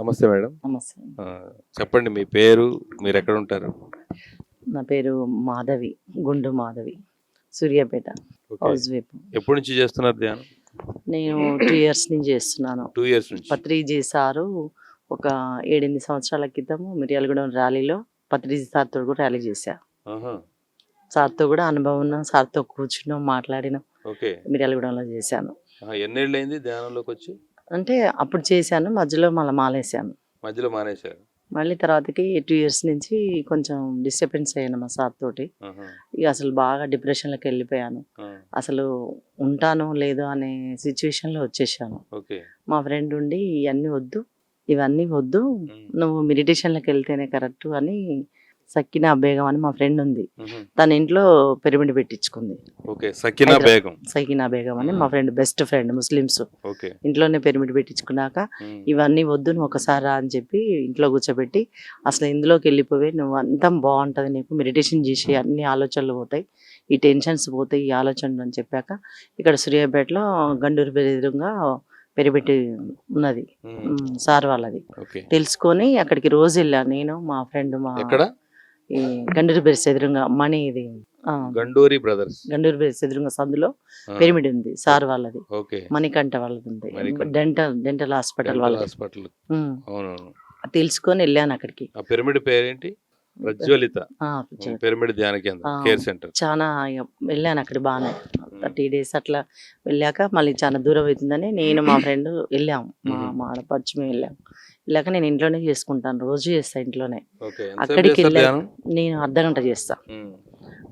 నమస్తే మేడం. నమస్తే. చెప్పండి మీ పేరు, మీరు ఎక్కడ ఉంటారు? నా పేరు మాధవి, గుండు Madhavi, Suryapet, okay. House wife. ఎప్పటి నుంచి చేస్తున్నారు ధ్యానం? నేను 2 ఇయర్స్ నుంచి చేస్తున్నాను. 2 ఇయర్స్ నుంచి. పత్రిజీ సారు ఒక 7-8 సంవత్సరాల క్రితము మిర్యాలగూడెం ర్యాలీలో పత్రిజీ సార్తో కూడా ర్యాలీ చేశా. ఆహా. సార్తో కూడా అనుభవం ఉన్నాం, సార్తో కూర్చున్నాం, మాట్లాడినాం. ఓకే. మిర్యాలగూడెంలో చేశాను. ఎన్నేళ్ళు అయింది ధ్యానంలోకి వచ్చి? అంటే అప్పుడు చేశాను, మధ్యలో మళ్ళీ మానేశాను. మధ్యలో మానేశారు. మళ్ళీ తర్వాతకి 2 ఇయర్స్ నుంచి కొంచెం డిస్టర్బెన్స్ అయ్యాను మా సార్ తోటి. ఆహా. ఇక అసలు బాగా డిప్రెషన్లోకి వెళ్ళిపోయాను. ఆ. అసలు ఉంటానో లేదో అనే సిచ్యువేషన్లో వచ్చేసాను. ఓకే. మా ఫ్రెండ్ ఉండి ఇవన్నీ వద్దు, నువ్వు మెడిటేషన్లోకి వెళ్తేనే కరెక్ట్ అని సకినా బేగం అని మా ఫ్రెండ్ ఉంది. మ్హూ. తన ఇంట్లో పిరమిడ్ పెట్టించుకుంది. ఓకే. సకీనా బేగం. సకినా బేగం అని మా friend, best friend, Muslims. Okay. ఇంట్లోనే పిరమిడ్ పెట్టించుకున్నాక ఇవన్నీ వద్దు, నువ్వు ఒకసారి రా అని చెప్పి ఇంట్లో కూర్చోబెట్టి అసలు ఇందులోకి వెళ్ళిపోయి నువ్వు అంతా బాగుంటుంది, నీకు మెడిటేషన్ చేసి అన్ని ఆలోచనలు పోతాయి, ఈ టెన్షన్స్ పోతాయి, ఈ ఆలోచనలు అని చెప్పాక ఇక్కడ సూర్యాపేటలో గండూరు ఎదురుగా పెరిబెట్టి ఉన్నది సార్ వాళ్ళది. ఓకే. తెలుసుకొని అక్కడికి రోజు వెళ్ళా నేను, మా ఫ్రెండ్. మా ఎక్కడ? ఈ గండూరు బెర్స్ ఎదురుగా మణి, ఇది గండూరి బ్రదర్స్, గండూరు బెర్స్ ఎదురుగా సందులో పిరమిడ్ ఉంది సార్ వాళ్ళది. ఓకే. మణికంఠ వాళ్ళది ఉంది, డెంటల్ హాస్పిటల్ వాళ్ళది. హాస్పిటల్. అవునవును. తెలుసుకొని వెళ్ళాను అక్కడికి. ఆ పిరమిడ్ పేరేంటి? ప్రజ్వలిత పిరమిడ్ ధ్యాన కేంద్రం, కేర్ సెంటర్. చాలా వెళ్ళాను అక్కడ బాగానే 30 days అట్లా వెళ్ళాక మళ్ళీ చాలా దూరం అవుతుందని నేను మా ఫ్రెండ్ వెళ్ళాము, మా ఆడపడుచు మేము వెళ్ళాము. వెళ్ళాక నేను ఇంట్లోనే చేసుకుంటాను, రోజు చేస్తా ఇంట్లోనే. అక్కడికి వెళ్ళాక నేను అర్ధగంట చేస్తా.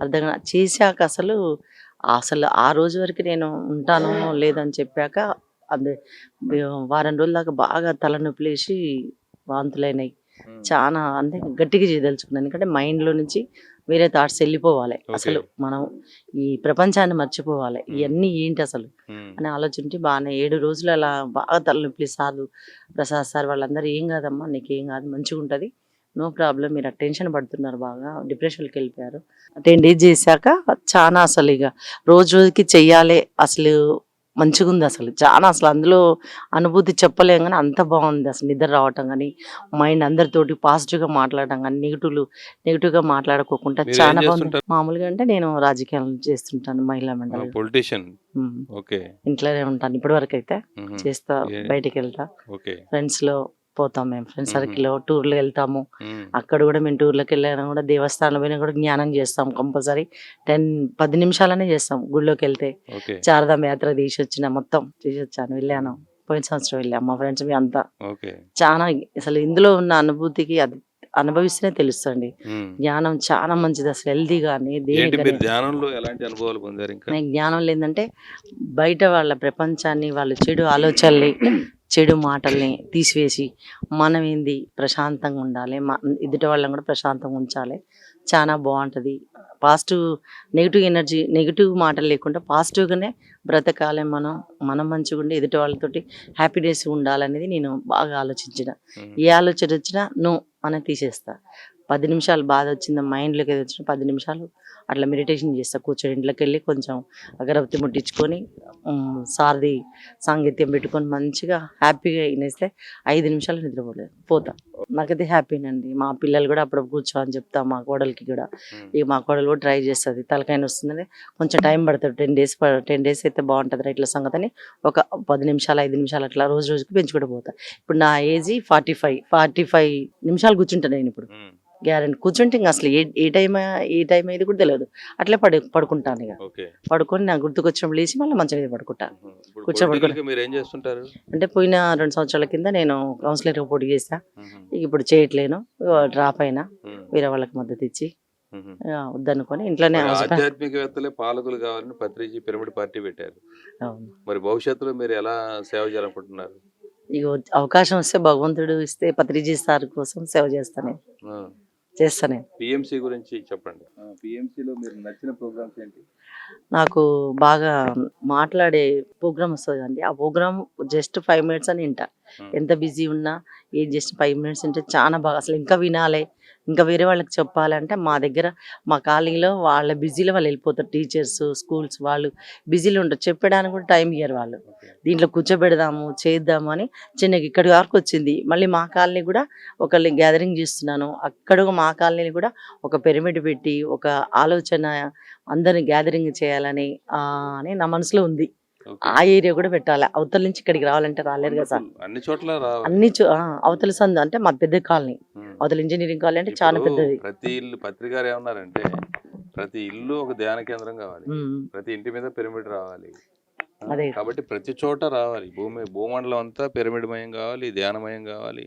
అర్ధగంట చేశాక అసలు ఆ రోజు వరకు నేను ఉంటాను లేదని చెప్పాక అదే వారం రోజుల దాకా బాగా తలనొప్పి లేచి వాంతులైనాయి. చాలా అంటే గట్టిగా చేయదలుచుకున్నాను, ఎందుకంటే మైండ్లో నుంచి వేరే థాట్స్ వెళ్ళిపోవాలి, అసలు మనం ఈ ప్రపంచాన్ని మర్చిపోవాలి, ఇవన్నీ ఏంటి అసలు అని ఆలోచించి బాగానే 7 రోజులు అలా బాగా తలనొప్పి. సార్లు ప్రసాద్ సార్ వాళ్ళందరూ ఏం కాదమ్మా, నీకేం కాదు, మంచిగా ఉంటుంది, నో ప్రాబ్లం, మీరు టెన్షన్ పడుతున్నారు, బాగా డిప్రెషన్కి వెళ్ళిపోయారు. 10 days చేశాక చాలా అసలు ఇక రోజుకి చెయ్యాలి, అసలు మంచిగా ఉంది, అసలు చాలా అసలు అందులో అనుభూతి చెప్పలేం కానీ అంత బాగుంది. అసలు నిద్ర రావటం కానీ, మైండ్ అందరితోటి పాజిటివ్గా మాట్లాడటం కానీ, నెగిటివ్గా మాట్లాడుకోకుండా చాలా బాగుంది. మామూలుగా అంటే నేను రాజకీయాలు చేస్తుంటాను, మహిళా మండలి, పొలిటీషియన్. ఇంట్లోనే ఉంటాను ఇప్పటి వరకు అయితే. చేస్తా, బయటికి వెళ్తా, ఫ్రెండ్స్లో పోతాం, మేము ఫ్రెండ్స్ సర్కిల్లో టూర్లు వెళ్తాము. అక్కడ కూడా మేము టూర్లకు వెళ్ళినా కూడా దేవస్థానం పోయినా కూడా జ్ఞానం చేస్తాం కంపల్సరీ. 10 నిమిషాలనే చేస్తాం. గుళ్ళోకి వెళ్తే చారధామ యాత్ర తీసి వచ్చిన, మొత్తం చేసి వచ్చాను, వెళ్ళాను. పోయిన సంవత్సరం వెళ్ళాం మా ఫ్రెండ్స్ మీ అంతా. చాలా అసలు ఇందులో ఉన్న అనుభూతికి అది అనుభవిస్తేనే తెలుస్తుంది. జ్ఞానం చాలా మంచిది, అసలు హెల్దీ కానీ నేను జ్ఞానం లేదంటే బయట వాళ్ళ ప్రపంచాన్ని, వాళ్ళ చెడు ఆలోచనల్ని, చెడు మాటల్ని తీసివేసి మనం ఏంది ప్రశాంతంగా ఉండాలి, ఎదుటి వాళ్ళని కూడా ప్రశాంతంగా ఉంచాలి, చాలా బాగుంటుంది. పాజిటివ్, నెగిటివ్ ఎనర్జీ, నెగిటివ్ మాటలు లేకుండా పాజిటివ్గానే బ్రతకాలి, మనం మంచిగా ఉండి ఎదుటి వాళ్ళతోటి హ్యాపీనెస్ ఉండాలనేది నేను బాగా ఆలోచించిన. ఏ ఆలోచన వచ్చినా నో అని తీసేస్తా. 10 నిమిషాలు బాధ వచ్చిందా, మైండ్లోకి ఏది వచ్చినా 10 నిమిషాలు అట్లా మెడిటేషన్ చేస్తా. కూర్చొని ఇంట్లోకి వెళ్ళి కొంచెం అగరబత్తి ముట్టించుకొని సారథి సాంగత్యం పెట్టుకొని మంచిగా హ్యాపీగా వినేస్తే 5 నిమిషాలు నిద్రపోలేదు పోతా. నాకైతే హ్యాపీనండి. మా పిల్లలు కూడా అప్పుడు కూర్చో అని చెప్తా, మా కోడలికి కూడా. ఇక మా కోడలు కూడా ట్రై చేస్తుంది, తలకాయ వస్తుందని కొంచెం టైం పడుతుంది, 10 days అయితే బాగుంటుంది ఇట్లా సంగతి అని ఒక 10 నిమిషాలు 5 నిమిషాలు అట్లా రోజుకి పెంచుకుంటూ పోతా. ఇప్పుడు నా ఏజ్ 45 నిమిషాలు కూర్చుంటాను నేను ఇప్పుడు, గ్యారెంటీ కూర్చుంటే ఇంకా అసలు ఏ టైం అయ్యేది కూడా తెలియదు. అట్లే పడుకుంటాను. ఇక పడుకొని నాకు గుర్తుకొచ్చినప్పుడు లేచి మళ్ళీ మంచం మీద పడుకుంటాను. అంటే పోయిన 2 సంవత్సరాల కింద నేను కౌన్సిలర్గా పోటీ చేసా. ఇప్పుడు చేయట్లేను, డ్రాప్ అయినా, వేరే వాళ్ళకి మద్దతు ఇచ్చి వద్దనుకొని ఇంట్లోనే. ఆధ్యాత్మికవేత్తలే పాలకులు కావాలని పత్రిజీ పిరమిడ్ పార్టీ పెట్టారు. మరి భవిష్యత్తులో మీరు ఎలా సేవ చేయాలనుకుంటున్నారు? ఇక అవకాశం వస్తే, భగవంతుడు ఇస్తే పత్రిజీ సార్ కోసం సేవ చేస్తాను. పిఎంసి గురించి చెప్పండి. పిఎంసిలో మీరు నచ్చిన ప్రోగ్రామ్స్ ఏంటి? నాకు బాగా మాట్లాడే ప్రోగ్రామ్ వస్తుంది అండి. ఆ ప్రోగ్రామ్ జస్ట్ 5 minutes అని వింటా. ఎంత బిజీ ఉన్నా జస్ట్ 5 minutes అంటే చాలా బాగా, అసలు ఇంకా వినాలి, ఇంకా వేరే వాళ్ళకి చెప్పాలంటే మా దగ్గర మా కాలనీలో వాళ్ళ బిజీలో వాళ్ళు వెళ్ళిపోతారు. టీచర్స్, స్కూల్స్ వాళ్ళు బిజీలో ఉంటారు. చెప్పడానికి కూడా టైం ఇయ్యరు వాళ్ళు. దీంట్లో కూర్చోబెడదాము, చేద్దాము అని చిన్నగా ఇక్కడి వరకు వచ్చింది. మళ్ళీ మా కాలనీ కూడా ఒకళ్ళని గ్యాదరింగ్ చేస్తున్నాను. అక్కడ మా కాలనీని కూడా ఒక పిరమిడ్ పెట్టి ఒక ఆలోచన అందరిని గ్యాదరింగ్ చేయాలని అని నా మనసులో ఉంది. ఓకే. ఆ ఏరియా కూడా పెట్టాలి. అవతల నుంచి ఇక్కడికి రావాలంటే రాలేరు కదా సార్. అన్ని చోట్ల రావాలి. అన్ని అవతల సందు అంటే మా పెద్ద కాలనీ. ఉమ్. అవతల ఇంజనీరింగ్ కాలనీ అంటే చాలా ఇప్పుడు పెద్దది. ప్రతి ఇల్లు పత్రికారు ఏమన్నారంటే ప్రతి ఇల్లు ఒక ధ్యాన కేంద్రం కావాలి, ఉమ్, ప్రతి ఇంటి మీద పిరమిడ్ రావాలి. అదే కాబట్టి ప్రతి చోట రావాలి. భూమండలం అంతా పిరమిడ్మయం కావాలి, ధ్యానమయం కావాలి,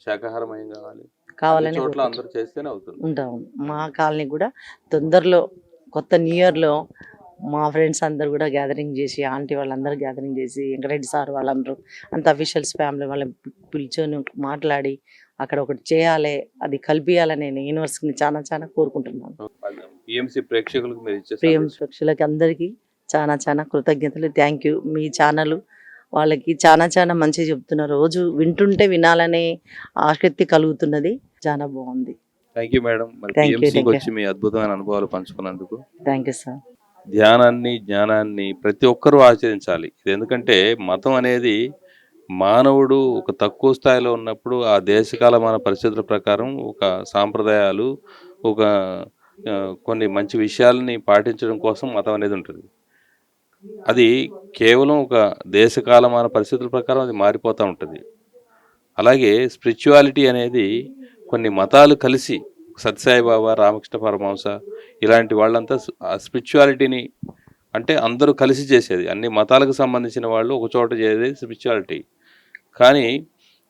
శాకాహారమయం కావాలి. అన్ని కావాలని చోట్ల కోరుకుంటున్నాం. అందరూ చేస్తేనే అవుతుంది. ఉంటాం. మా కాలనీ కూడా తొందరలో కొత్త న్యూ ఇయర్లో మా ఫ్రెండ్స్ అందరు కూడా గ్యాదరింగ్ చేసి ఆంటీ వాళ్ళందరూ గ్యాదరింగ్ చేసి వెంకటరెడ్డి సార్ వాళ్ళందరూ అంత అఫీషియల్స్ ఫ్యామిలీ వాళ్ళని పిలిచొని మాట్లాడి అక్కడ ఒకటి చేయాలి, అది కలిపియాలని నేను యూనివర్సిటీని చాలా చాలా కోరుకుంటున్నాను. పిఎంసి ప్రేక్షకులకు మీరు ఇచ్చే ప్రియం సందేశం? పక్షులకి అందరికీ చాలా చాలా కృతజ్ఞతలు. Thank you. మీ ఛానల్ వాళ్ళకి చాలా చాలా మంచిగా చెప్తున్నారు. రోజు వింటుంటే వినాలనే ఆసక్తి కలుగుతున్నది. చాలా బాగుంది. Thank you madam. మరి Thank you, పిఎంసికి thank you. వచ్చి మీ అద్భుతమైన అనుభవాలు పంచుకున్నందుకు. Thank you sir. ధ్యానాన్ని, జ్ఞానాన్ని ప్రతి ఒక్కరూ ఆచరించాలి. ఇది ఎందుకంటే మతం అనేది మానవుడు ఒక తక్కువ స్థాయిలో ఉన్నప్పుడు ఆ దేశకాలమాన పరిస్థితుల ప్రకారం ఒక సాంప్రదాయాలు, ఒక కొన్ని మంచి విషయాలని పాటించడం కోసం మతం అనేది ఉంటుంది. అది కేవలం ఒక దేశకాలమాన పరిస్థితుల ప్రకారం అది మారిపోతూ ఉంటుంది. అలాగే స్పిరిచువాలిటీ అనేది కొన్ని మతాలు కలిసి సత్యసాయి బాబా, రామకృష్ణ పరమహంస ఇలాంటి వాళ్ళంతా ఆ స్పిరిచువాలిటీని అంటే అందరూ కలిసి చేసేది. అన్ని మతాలకు సంబంధించిన వాళ్ళు ఒక చోట చేసేది స్పిరిచువాలిటీ. కానీ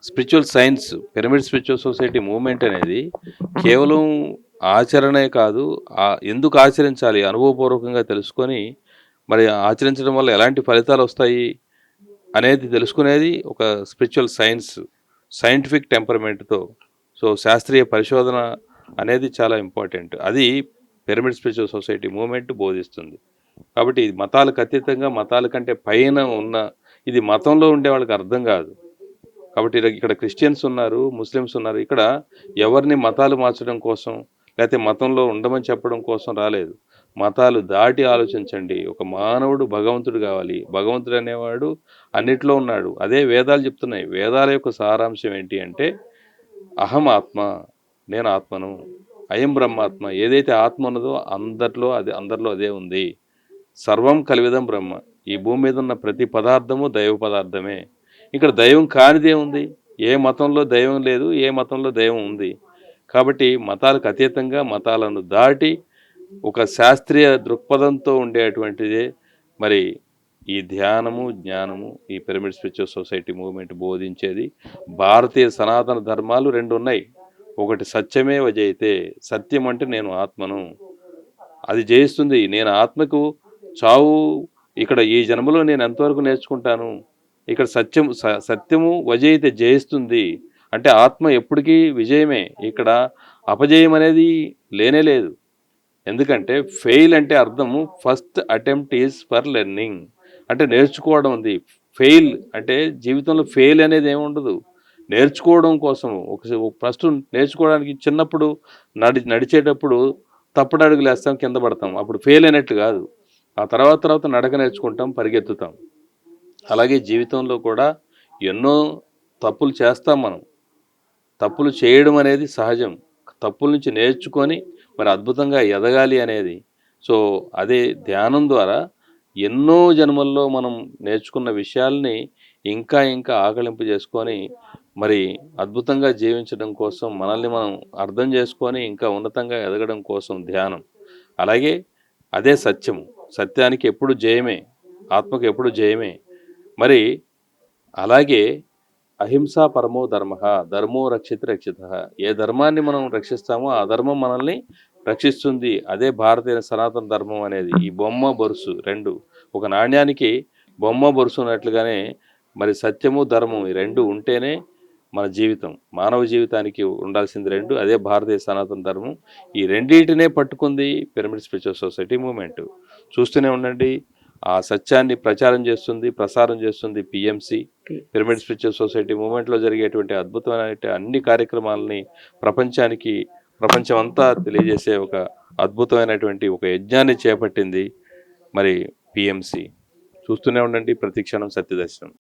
spiritual science, pyramid spiritual society movement అనేది కేవలం ఆచరణే కాదు, ఎందుకు ఆచరించాలి అనుభవపూర్వకంగా తెలుసుకొని మరి ఆచరించడం వల్ల ఎలాంటి ఫలితాలు వస్తాయి అనేది తెలుసుకునేది ఒక స్పిరిచువల్ సైన్స్, సైంటిఫిక్ టెంపర్మెంట్తో. సో శాస్త్రీయ పరిశోధన అనేది చాలా ఇంపార్టెంట్. అది పిరమిడ్ స్పిరిచువల్ సొసైటీ మూవ్మెంట్ బోధిస్తుంది. కాబట్టి ఇది మతాలకు అతీతంగా, మతాల కంటే పైన ఉన్న ఇది మతంలో ఉండే వాళ్ళకి అర్థం కాదు. కాబట్టి ఇక్కడ క్రిస్టియన్స్ ఉన్నారు, ముస్లిమ్స్ ఉన్నారు. ఇక్కడ ఎవరిని మతాలు మార్చడం కోసం లేకపోతే మతంలో ఉండమని చెప్పడం కోసం రాలేదు. మతాలు దాటి ఆలోచించండి. ఒక మానవుడు భగవంతుడు కావాలి. భగవంతుడు అనేవాడు అన్నిట్లో ఉన్నాడు. అదే వేదాలు చెప్తున్నాయి. వేదాల యొక్క సారాంశం ఏంటి అంటే అహం ఆత్మ, నేను ఆత్మను, అయం బ్రహ్మాత్మ. ఏదైతే ఆత్మ ఉన్నదో అందరిలో అదే ఉంది. సర్వం కలివిదం బ్రహ్మ. ఈ భూమి మీద ఉన్న ప్రతి పదార్థము దైవ పదార్థమే. ఇక్కడ దైవం కానిదే ఉంది. ఏ మతంలో దైవం లేదు, ఏ మతంలో దైవం ఉంది. కాబట్టి మతాలకు అతీతంగా, మతాలను దాటి ఒక శాస్త్రీయ దృక్పథంతో ఉండేటువంటిదే మరి ఈ ధ్యానము, జ్ఞానము, ఈ పిరమిడ్ స్పిరిచువల్ సొసైటీ మూవ్మెంట్ బోధించేది. భారతీయ సనాతన ధర్మాలు రెండు ఉన్నాయి. ఒకటి సత్యమేవ జయతే, సత్యం అంటే నేను ఆత్మను, అది జయిస్తుంది. నేను ఆత్మకు చావు ఇక్కడ ఈ జన్మలో నేను ఎంతవరకు నేర్చుకుంటాను. ఇక్కడ సత్యము వజయితే జయిస్తుంది అంటే ఆత్మ ఎప్పటికీ విజయమే. ఇక్కడ అపజయం అనేది లేనే లేదు. ఎందుకంటే ఫెయిల్ అంటే అర్థము first attempt is for learning, అంటే నేర్చుకోవడం ఉంది. ఫెయిల్ అంటే జీవితంలో ఫెయిల్ అనేది ఏమి ఉండదు. నేర్చుకోవడం కోసం ఫస్ట్ నేర్చుకోవడానికి చిన్నప్పుడు నడిచేటప్పుడు తప్పుడు అడుగులు వేస్తాం, కింద పడతాం, అప్పుడు ఫెయిల్ అయినట్టు కాదు. ఆ తర్వాత నడక నేర్చుకుంటాం, పరిగెత్తుతాం. అలాగే జీవితంలో కూడా ఎన్నో తప్పులు చేస్తాం మనం. తప్పులు చేయడం అనేది సహజం. తప్పుల నుంచి నేర్చుకొని మరి అద్భుతంగా ఎదగాలి అనేది. సో అదే ధ్యానం ద్వారా ఎన్నో జన్మల్లో మనం నేర్చుకున్న విషయాల్ని ఇంకా ఆకలింపు చేసుకొని మరి అద్భుతంగా జీవించడం కోసం, మనల్ని మనం అర్థం చేసుకొని ఇంకా ఉన్నతంగా ఎదగడం కోసం ధ్యానం. అలాగే అదే సత్యము. సత్యానికి ఎప్పుడు జయమే, ఆత్మకు ఎప్పుడు జయమే. మరి అలాగే అహింసా పరమో ధర్మ, ధర్మో రక్షిత రక్షిత. ఏ ధర్మాన్ని మనం రక్షిస్తామో ఆ ధర్మం మనల్ని రక్షిస్తుంది. అదే భారతీయ సనాతన ధర్మం అనేది. ఈ బొమ్మ బొరుసు రెండు, ఒక నాణ్యానికి బొమ్మ బొరుసు ఉన్నట్లుగానే మరి సత్యము, ధర్మం ఈ రెండు ఉంటేనే మన జీవితం, మానవ జీవితానికి ఉండాల్సింది రెండు. అదే భారతీయ సనాతన ధర్మం. ఈ రెండింటినే పట్టుకుంది పిరమిడ్ స్పిరిచువల్ సొసైటీ మూవ్మెంట్. చూస్తూనే ఉండండి. ఆ సత్యాన్ని ప్రసారం చేస్తుంది పిఎంసి, పిరమిడ్ స్పిరిచువల్ సొసైటీ మూవ్మెంట్లో జరిగేటువంటి అద్భుతమైన అన్ని కార్యక్రమాలని ప్రపంచానికి ప్రపంచం అంతా తెలియజేసే ఒక అద్భుతమైనటువంటి ఒక యజ్ఞాన్ని చేపట్టింది మరి పిఎంసి. చూస్తూనే ఉండండి ప్రతిక్షణం సత్యదర్శనం.